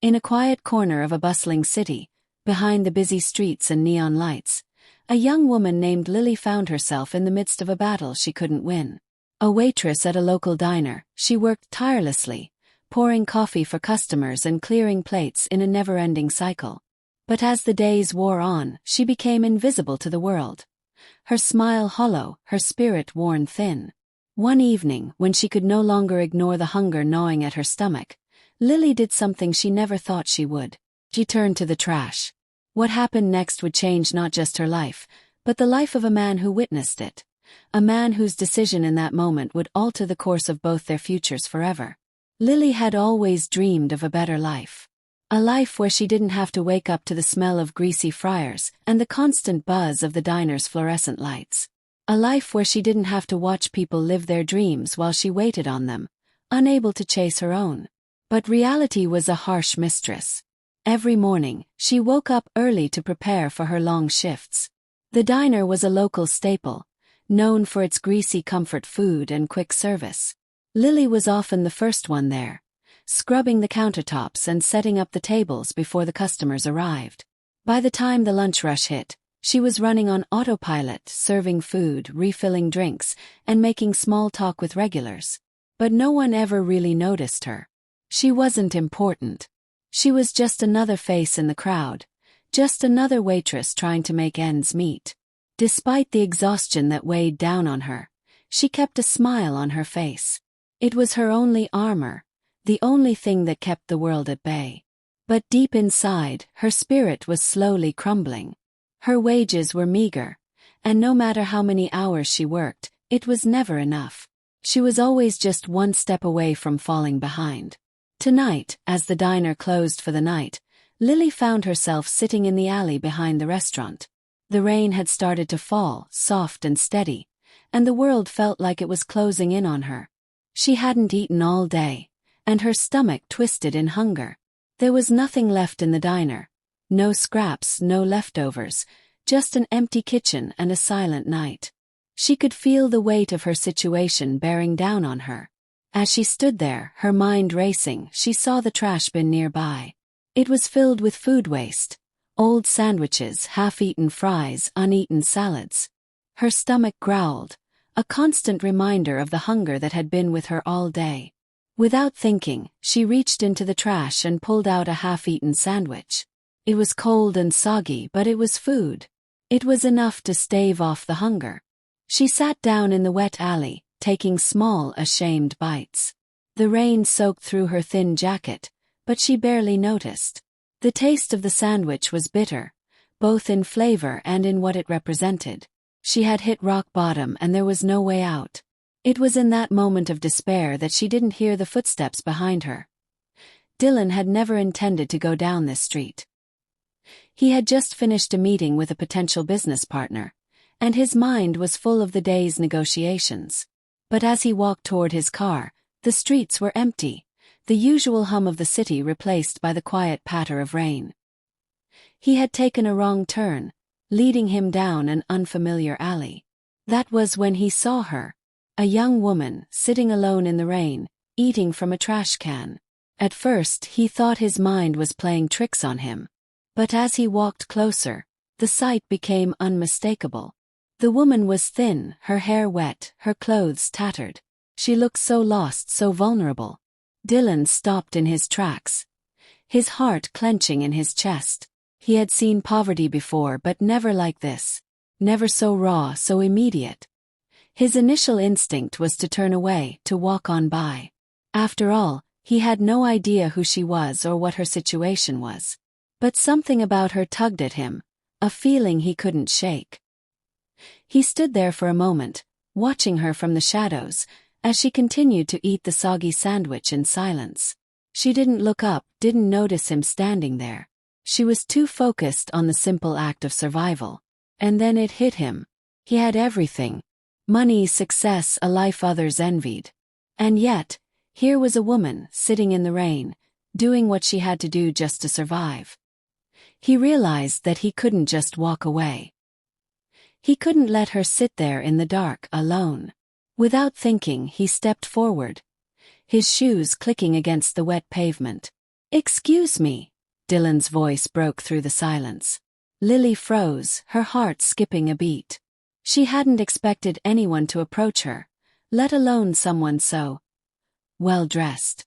In a quiet corner of a bustling city, behind the busy streets and neon lights, a young woman named Lily found herself in the midst of a battle she couldn't win. A waitress at a local diner, she worked tirelessly, pouring coffee for customers and clearing plates in a never-ending cycle. But as the days wore on, she became invisible to the world. Her smile hollow, her spirit worn thin. One evening, when she could no longer ignore the hunger gnawing at her stomach, Lily did something she never thought she would. She turned to the trash. What happened next would change not just her life, but the life of a man who witnessed it. A man whose decision in that moment would alter the course of both their futures forever. Lily had always dreamed of a better life. A life where she didn't have to wake up to the smell of greasy fryers and the constant buzz of the diner's fluorescent lights. A life where she didn't have to watch people live their dreams while she waited on them, unable to chase her own. But reality was a harsh mistress. Every morning, she woke up early to prepare for her long shifts. The diner was a local staple, known for its greasy comfort food and quick service. Lily was often the first one there, scrubbing the countertops and setting up the tables before the customers arrived. By the time the lunch rush hit, she was running on autopilot, serving food, refilling drinks, and making small talk with regulars. But no one ever really noticed her. She wasn't important. She was just another face in the crowd, just another waitress trying to make ends meet. Despite the exhaustion that weighed down on her, she kept a smile on her face. It was her only armor, the only thing that kept the world at bay. But deep inside, her spirit was slowly crumbling. Her wages were meager, and no matter how many hours she worked, it was never enough. She was always just one step away from falling behind. Tonight, as the diner closed for the night, Lily found herself sitting in the alley behind the restaurant. The rain had started to fall, soft and steady, and the world felt like it was closing in on her. She hadn't eaten all day, and her stomach twisted in hunger. There was nothing left in the diner. No scraps, no leftovers, just an empty kitchen and a silent night. She could feel the weight of her situation bearing down on her. As she stood there, her mind racing, she saw the trash bin nearby. It was filled with food waste. Old sandwiches, half-eaten fries, uneaten salads. Her stomach growled, a constant reminder of the hunger that had been with her all day. Without thinking, she reached into the trash and pulled out a half-eaten sandwich. It was cold and soggy, but it was food. It was enough to stave off the hunger. She sat down in the wet alley, taking small, ashamed bites. The rain soaked through her thin jacket, but she barely noticed. The taste of the sandwich was bitter, both in flavor and in what it represented. She had hit rock bottom and there was no way out. It was in that moment of despair that she didn't hear the footsteps behind her. Dylan had never intended to go down this street. He had just finished a meeting with a potential business partner, and his mind was full of the day's negotiations. But as he walked toward his car, the streets were empty, the usual hum of the city replaced by the quiet patter of rain. He had taken a wrong turn, leading him down an unfamiliar alley. That was when he saw her, a young woman sitting alone in the rain, eating from a trash can. At first he thought his mind was playing tricks on him. But as he walked closer, the sight became unmistakable. The woman was thin, her hair wet, her clothes tattered. She looked so lost, so vulnerable. Dylan stopped in his tracks, his heart clenching in his chest. He had seen poverty before, but never like this. Never so raw, so immediate. His initial instinct was to turn away, to walk on by. After all, he had no idea who she was or what her situation was. But something about her tugged at him, a feeling he couldn't shake. He stood there for a moment, watching her from the shadows, as she continued to eat the soggy sandwich in silence. She didn't look up, didn't notice him standing there. She was too focused on the simple act of survival. And then it hit him. He had everything. Money, success, a life others envied. And yet, here was a woman, sitting in the rain, doing what she had to do just to survive. He realized that he couldn't just walk away. He couldn't let her sit there in the dark, alone. Without thinking, he stepped forward, his shoes clicking against the wet pavement. "Excuse me." Dylan's voice broke through the silence. Lily froze, her heart skipping a beat. She hadn't expected anyone to approach her, let alone someone so well-dressed.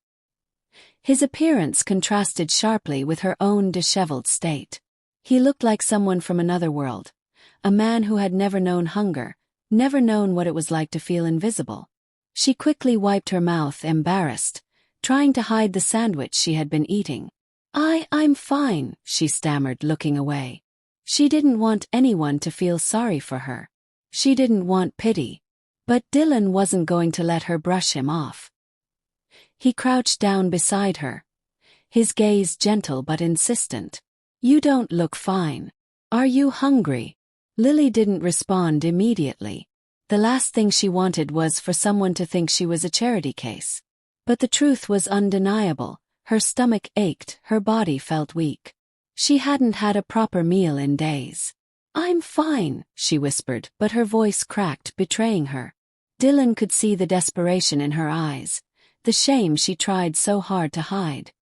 His appearance contrasted sharply with her own disheveled state. He looked like someone from another world, a man who had never known hunger, never known what it was like to feel invisible. She quickly wiped her mouth, embarrassed, trying to hide the sandwich she had been eating. I'm fine," she stammered, looking away. She didn't want anyone to feel sorry for her. She didn't want pity. But Dylan wasn't going to let her brush him off. He crouched down beside her, his gaze gentle but insistent. "You don't look fine. Are you hungry?" Lily didn't respond immediately. The last thing she wanted was for someone to think she was a charity case. But the truth was undeniable. Her stomach ached, her body felt weak. She hadn't had a proper meal in days. "I'm fine," she whispered, but her voice cracked, betraying her. Dylan could see the desperation in her eyes, the shame she tried so hard to hide.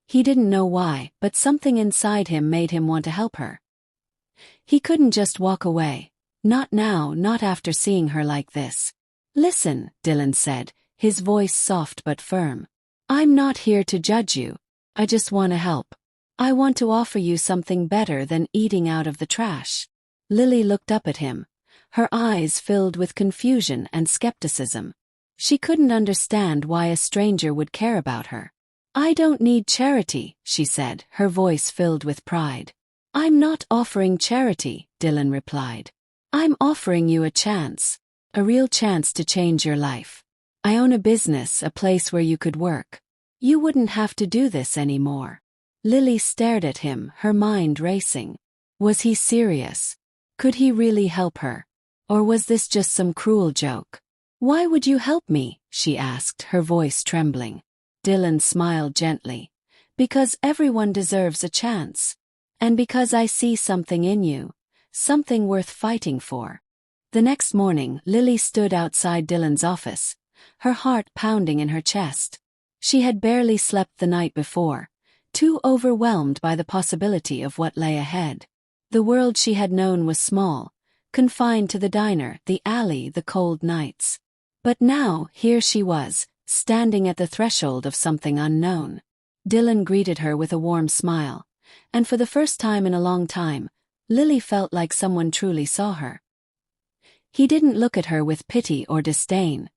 He didn't know why, but something inside him made him want to help her. He couldn't just walk away. Not now, not after seeing her like this. "Listen," Dylan said, his voice soft but firm. "I'm not here to judge you. I just want to help. I want to offer you something better than eating out of the trash." Lily looked up at him, her eyes filled with confusion and skepticism. She couldn't understand why a stranger would care about her. "I don't need charity," she said, her voice filled with pride. "I'm not offering charity," Dylan replied. "I'm offering you a chance. A real chance to change your life. I own a business, a place where you could work. You wouldn't have to do this anymore." Lily stared at him, her mind racing. Was he serious? Could he really help her? Or was this just some cruel joke? "Why would you help me?" she asked, her voice trembling. Dylan smiled gently. "Because everyone deserves a chance. And because I see something in you. Something worth fighting for." The next morning, Lily stood outside Dylan's office, her heart pounding in her chest. She had barely slept the night before, too overwhelmed by the possibility of what lay ahead. The world she had known was small, confined to the diner, the alley, the cold nights. But now, here she was, standing at the threshold of something unknown. Dylan greeted her with a warm smile, and for the first time in a long time, Lily felt like someone truly saw her. He didn't look at her with pity or disdain.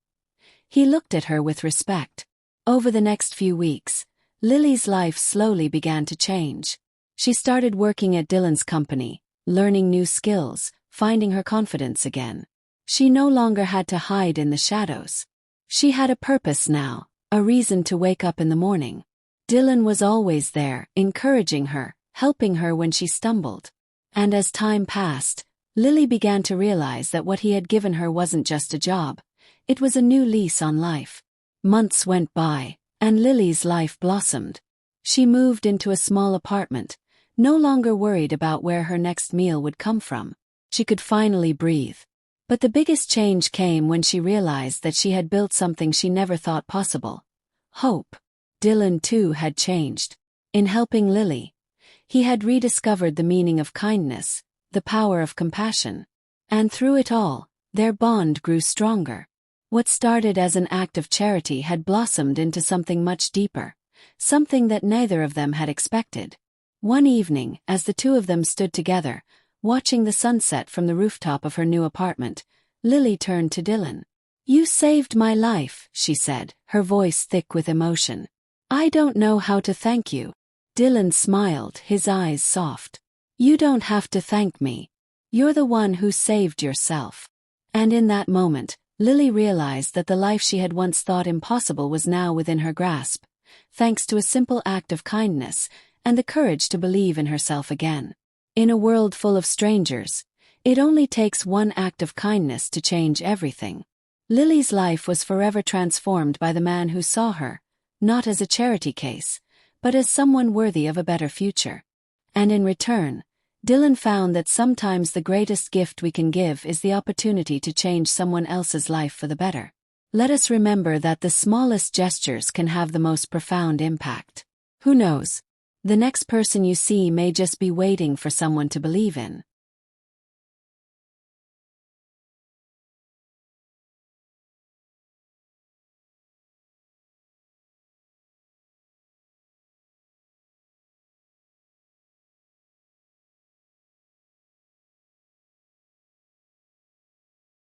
He looked at her with respect. Over the next few weeks, Lily's life slowly began to change. She started working at Dylan's company, learning new skills, finding her confidence again. She no longer had to hide in the shadows. She had a purpose now, a reason to wake up in the morning. Dylan was always there, encouraging her, helping her when she stumbled. And as time passed, Lily began to realize that what he had given her wasn't just a job. It was a new lease on life. Months went by, and Lily's life blossomed. She moved into a small apartment, no longer worried about where her next meal would come from. She could finally breathe. But the biggest change came when she realized that she had built something she never thought possible. Hope. Dylan, too, had changed. In helping Lily, he had rediscovered the meaning of kindness, the power of compassion. And through it all, their bond grew stronger. What started as an act of charity had blossomed into something much deeper, something that neither of them had expected. One evening, as the two of them stood together, watching the sunset from the rooftop of her new apartment, Lily turned to Dylan. "You saved my life," she said, her voice thick with emotion. "I don't know how to thank you." Dylan smiled, his eyes soft. "You don't have to thank me. You're the one who saved yourself." And in that moment, Lily realized that the life she had once thought impossible was now within her grasp, thanks to a simple act of kindness and the courage to believe in herself again. In a world full of strangers, it only takes one act of kindness to change everything. Lily's life was forever transformed by the man who saw her, not as a charity case, but as someone worthy of a better future. And in return, Dylan found that sometimes the greatest gift we can give is the opportunity to change someone else's life for the better. Let us remember that the smallest gestures can have the most profound impact. Who knows? The next person you see may just be waiting for someone to believe in.